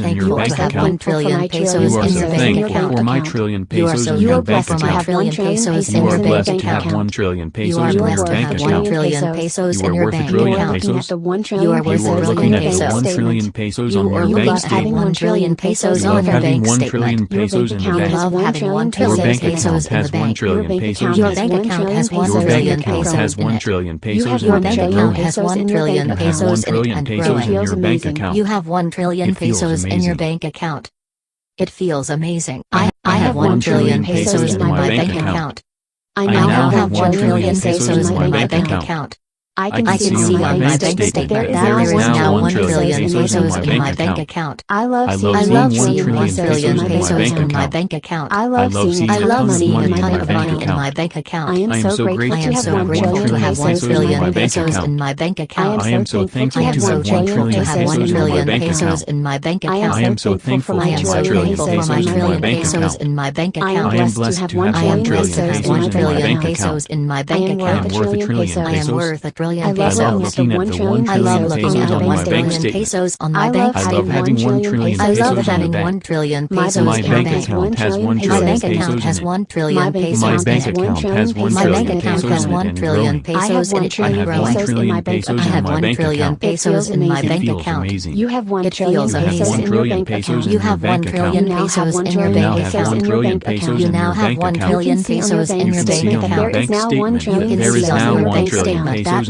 pesos in your thankful bank to have account. 1 trillion pesos You are in so your bank thankful account. for my trillion You are pesos so in your bank blessed to have account. 1 trillion pesos in You are your blessed bank to have account. 1 trillion You pesos are in your blessed to bank have account. 1 trillion pesos You in are your worth a bank trillion account. pesos. You are worth You a are trillion looking at the pesos. 1 trillion pesos You on are your looking bank at having statement. 1 trillion pesos You on love your having bank 1 trillion statement. pesos in the You bank. love having 1 Your trillion bank pesos account in the has 1 bank. trillion pesos Your in bank it. account has 1 Your bank trillion account pesos has in 1 it. trillion pesos in Your it bank and account growing. has 1 trillion You have 1 pesos in it trillion and pesos in growing. your bank account. You have 1 trillion It feels pesos in your amazing. bank account. It feels amazing. I I have 1 trillion pesos in in my my bank bank account. account. I I now have 1 trillion pesos pesos in in my my bank bank account. account. I I can see on my bank statement that there is now 1 trillion pesos in my bank account. I love I seeing love 1 seeing trillion 1 trillion pesos pesos in my in my bank bank account. I love seeing I a ton love of seeing money a in ton my of bank money in account. my bank account. I am so I grateful am to so have 1 grateful to trillion have 1 pesos in trillion my bank pesos account. in my bank account. I am so thankful I am to so have 1 thankful to trillion have 1 pesos in my trillion bank pesos account. in my bank I account. am so thankful for I am my so trillion thankful for pesos my in my trillion bank pesos account. in my bank I am account. blessed to have 1 I am trillion blessed to have pesos 1 in my trillion bank pesos account. in my I bank am worth account. a trillion I am pesos. worth a trillion I pesos. love looking at the 1 I love trillion looking at pesos the on 1 my bank trillion statement. pesos on my I bank love statement. having 1 trillion I pesos love in the having 1 bank. trillion My pesos bank in the bank. account has 1 My trillion bank account pesos in has it. 1 My trillion pesos bank in it. account has 1 My trillion bank account pesos has in it 1 and trillion growing. pesos in it I and have 1 growing. trillion pesos I in have my 1 bank trillion account. pesos in my It bank feels account. amazing. You have 1 It trillion feels You have pesos 1 in your trillion bank pesos account. You in your have 1 bank trillion You now have pesos 1 in your You trillion now bank have pesos account. 1 in your trillion bank pesos account. You in now your have bank 1 account. You can trillion see on your pesos in bank your You can bank see statement on that your there account. is bank now 1 statement You that trillion can there see is pesos on in now your your 1 bank bank trillion account. statement pesos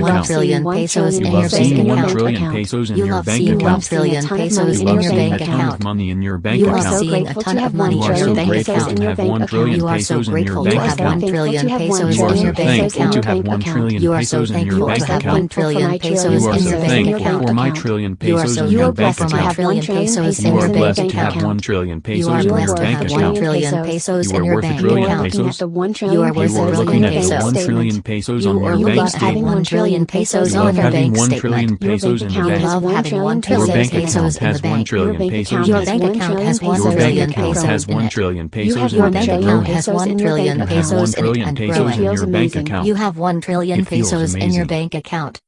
1 trillion pesos in You your love bank seeing 1 account. trillion pesos in You your love bank seeing 1 account. trillion pesos You in love your seeing bank a ton of account. money in your bank You are account. seeing a ton of money You in are your so bank grateful account. to have 1 trillion You are so pesos in your grateful to bank have 1 account. trillion pesos You are in so your bank thankful to account. have 1 trillion You are so pesos in your thankful bank to have 1 account. trillion pesos You are in so your bank thankful account. for my trillion You are pesos so in your thankful bank for my account. trillion pesos in You your are bank blessed to have account. 1 trillion You pesos are in your blessed to bank have 1 account. trillion pesos You in are your worth a bank trillion account. pesos. You are worth You a are trillion looking at the pesos. 1 trillion pesos on You your bank love having 1 statement. trillion pesos You on love your having bank 1 statement. trillion pesos in the You bank. love having 1 Your trillion bank pesos account in the has 1 bank. trillion pesos Your in it. bank account has 1 Your bank trillion account pesos has in 1 it. trillion pesos Your in it bank and account growing. has 1 trillion You have 1 pesos in it trillion and pesos in growing. your bank account. You have 1 trillion It feels pesos in your amazing. bank account.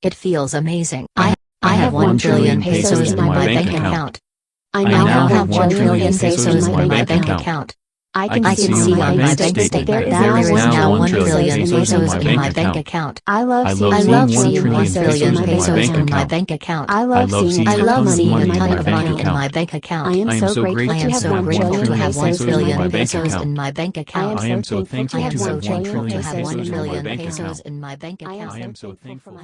It feels amazing. I I have 1 trillion pesos pesos in in my my bank bank account. account. I I now now have 1 trillion pesos pesos in in my my bank bank account. account. I can see on my bank statement that there is now 1 trillion pesos in my bank account. I love seeing 1 trillion pesos in my bank account. I love seeing a ton of money in my bank account. I am so grateful to have 1 trillion pesos in my bank account. I am so thankful to have 1 trillion to have 1 pesos in my trillion bank pesos account. in my bank account. I am so thankful.